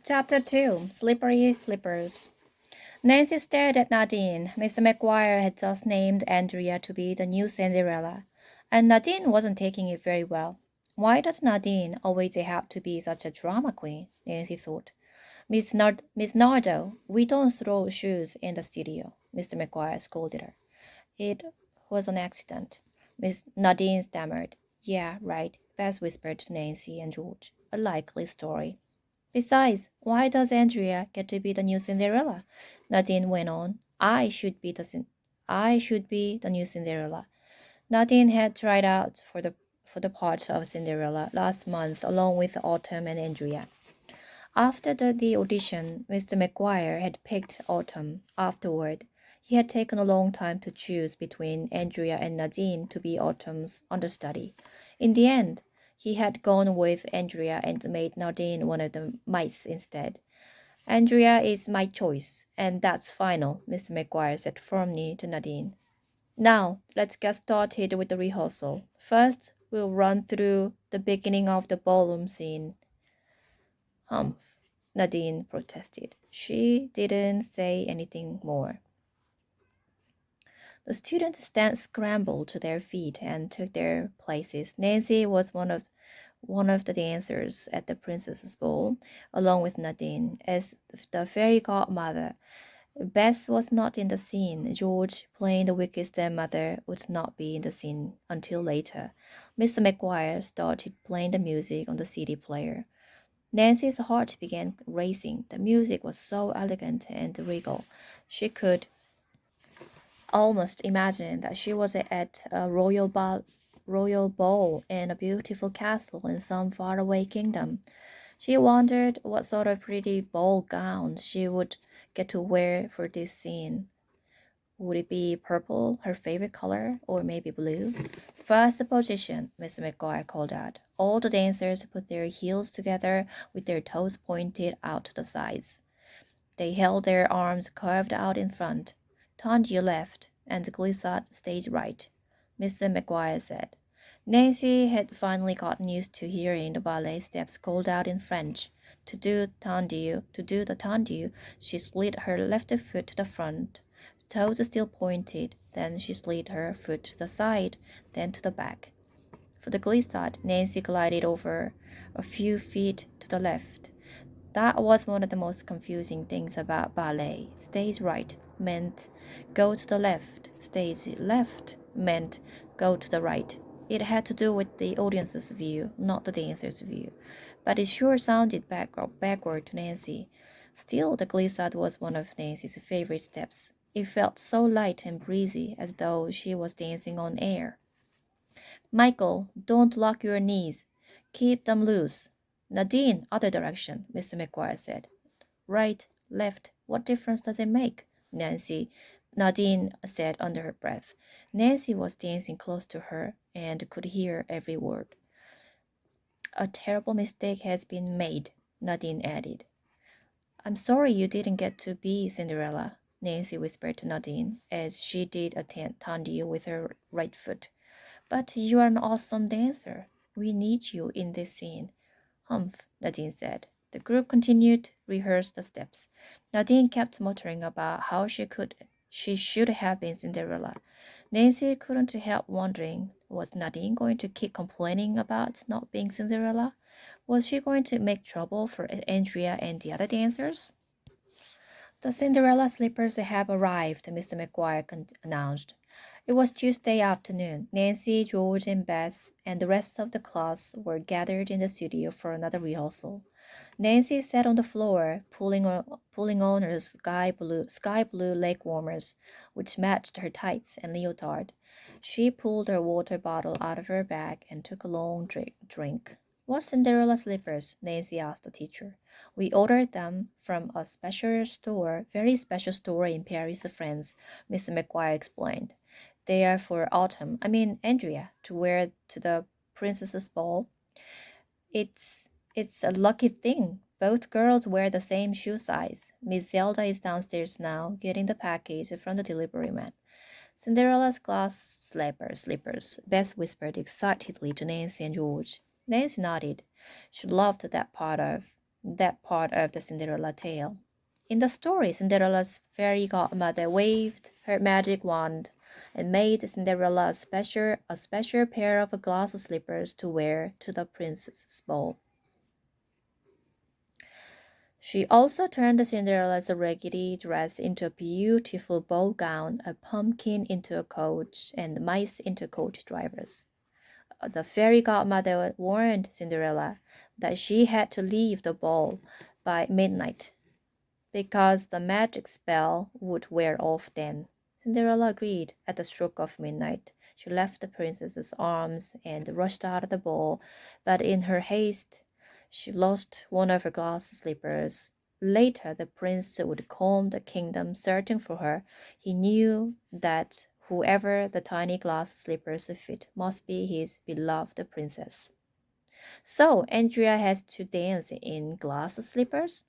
Chapter 2 Slippery Slippers. Nancy stared at Nadine. Mr. McGuire had just named Andrea to be the new Cinderella, and Nadine wasn't taking it very well. Why does Nadine always have to be such a drama queen? Nancy thought. Miss Nardo, we don't throw shoes in the studio, Mr. McGuire scolded her. It was an accident. Miss Nadine stammered. Yeah, right, Bess whispered to Nancy and George. A likely story. Besides, why does Andrea get to be the new Cinderella? Nadine went on. I should be the new Cinderella. Nadine had tried out for the part of Cinderella last month along with Autumn and Andrea. After the audition, Mr. McGuire had picked Autumn. Afterward, he had taken a long time to choose between Andrea and Nadine to be Autumn's understudy. In the end, he had gone with Andrea and made Nadine one of the mice instead. Andrea is my choice, and that's final, Mr. McGuire said firmly to Nadine. Now, let's get started with the rehearsal. First, we'll run through the beginning of the ballroom scene. Humph, Nadine protested. She didn't say anything more. The students then scrambled to their feet and took their places. Nancy was one of the dancers at the princess's ball, along with Nadine, as the fairy godmother. Bess was not in the scene. George, playing the wicked stepmother, would not be in the scene until later. Mr. McGuire started playing the music on the CD player. Nancy's heart began racing. The music was so elegant and regal. She could almost imagine that she was at a royal ball in a beautiful castle in some faraway kingdom. She wondered what sort of pretty ball gown she would get to wear for this scene. Would it be purple, her favorite color, or maybe blue? First position, Miss McGuire called out. All the dancers put their heels together with their toes pointed out to the sides. They held their arms curved out in front. Turn to your left and glissade stage right, Mr. McGuire said. Nancy had finally gotten used to hearing the ballet steps called out in French. To do the tendu, she slid her left foot to the front, toes still pointed. Then she slid her foot to the side, then to the back. For the glissade, Nancy glided over a few feet to the left. That was one of the most confusing things about ballet. Stage right meant go to the left. Stage left meant go to the right. It had to do with the audience's view, not the dancer's view. But it sure sounded backward to Nancy. Still, the glissade was one of Nancy's favorite steps. It felt so light and breezy, as though she was dancing on air. Michael, don't lock your knees. Keep them loose. Nadine, other direction, Mr. McGuire said. Right, left, what difference does it make? Nadine said under her breath. Nancy was dancing close to her and could hear every word. A terrible mistake has been made, Nadine added. I'm sorry you didn't get to be Cinderella, Nancy whispered to Nadine as she did a tendu with her right foot. But you are an awesome dancer. We need you in this scene. Humph, Nadine said. The group continued to rehearse the steps. Nadine kept muttering about how she should have been Cinderella. Nancy couldn't help wondering, was Nadine going to keep complaining about not being Cinderella? Was she going to make trouble for Andrea and the other dancers? The Cinderella slippers have arrived, Mr. McGuire announced. It was Tuesday afternoon. Nancy, George, and Bess and the rest of the class were gathered in the studio for another rehearsal. Nancy sat on the floor, pulling on her sky blue leg warmers, which matched her tights and leotard. She pulled her water bottle out of her bag and took a long drink. What Cinderella slippers? Nancy asked the teacher. We ordered them from a very special store in Paris, France, Mr. McGuire explained. They are for Andrea, to wear to the princess's ball. It's a lucky thing. Both girls wear the same shoe size. Miss Zelda is downstairs now, getting the package from the delivery man. Cinderella's glass slippers, Bess whispered excitedly to Nancy and George. Nancy nodded. She loved that part of that part of the Cinderella tale. In the story, Cinderella's fairy godmother waved her magic wand and made Cinderella a special pair of glass slippers to wear to the princess's ball. She also turned Cinderella's raggedy dress into a beautiful ball gown, a pumpkin into a coach, and mice into coach drivers. The fairy godmother warned Cinderella that she had to leave the ball by midnight because the magic spell would wear off then. Cinderella agreed. At the stroke of midnight, she left the princess's arms and rushed out of the ball, but in her haste, she lost one of her glass slippers. Later, the prince would comb the kingdom searching for her. He knew that whoever the tiny glass slippers fit must be his beloved princess. So, Andrea has to dance in glass slippers?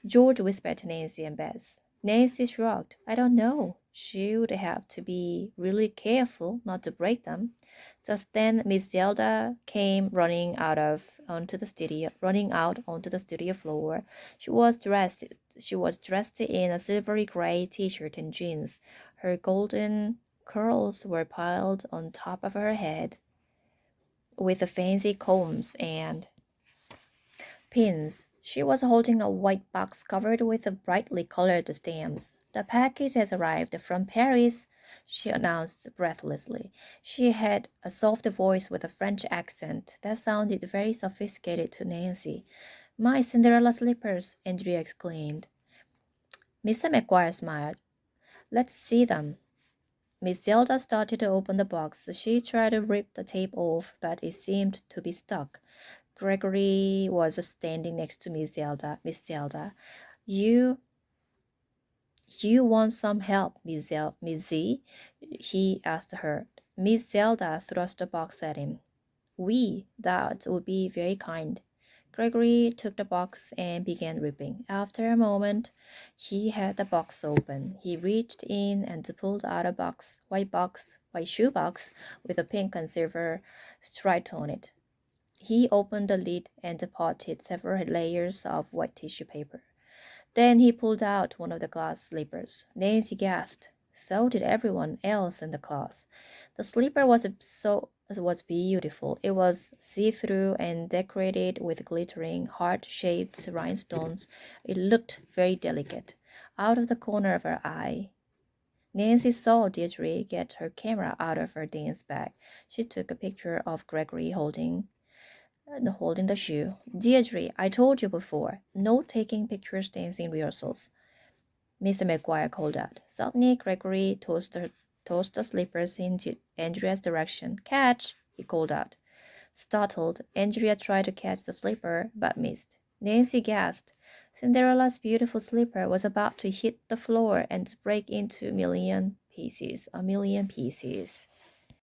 George whispered to Nancy and Bess. Nancy shrugged. I don't know. She would have to be really careful not to break them. Just then Miss Zelda came running out onto the studio floor. She was dressed in a silvery gray t-shirt and jeans. Her golden curls were piled on top of her head with the fancy combs and pins. She was holding a white box covered with brightly colored stamps. The package has arrived from Paris, she announced breathlessly. She had a soft voice with a French accent that sounded very sophisticated to Nancy. My Cinderella slippers, Andrea exclaimed. Mr. McGuire smiled. Let's see them. Miss Zelda started to open the box. She tried to rip the tape off, but it seemed to be stuck. Gregory was standing next to Miss Zelda. Miss Zelda, you you want some help, Miss Z? He asked her. Miss Zelda thrust the box at him. That would be very kind. Gregory took the box and began ripping. After a moment, he had the box open. He reached in and pulled out a white shoe box with a pink and silver stripe on it. He opened the lid and potted several layers of white tissue paper. Then he pulled out one of the glass slippers. Nancy gasped. So did everyone else in the class. The slipper was beautiful. It was see-through and decorated with glittering heart-shaped rhinestones. It looked very delicate. Out of the corner of her eye, Nancy saw Deirdre get her camera out of her dance bag. She took a picture of Gregory holding the shoe. Deirdre, I told you before, no taking pictures dancing rehearsals. Mr. McGuire called out. Suddenly, Gregory tossed the slippers into Andrea's direction. Catch! He called out. Startled, Andrea tried to catch the slipper, but missed. Nancy gasped. Cinderella's beautiful slipper was about to hit the floor and break into a million pieces.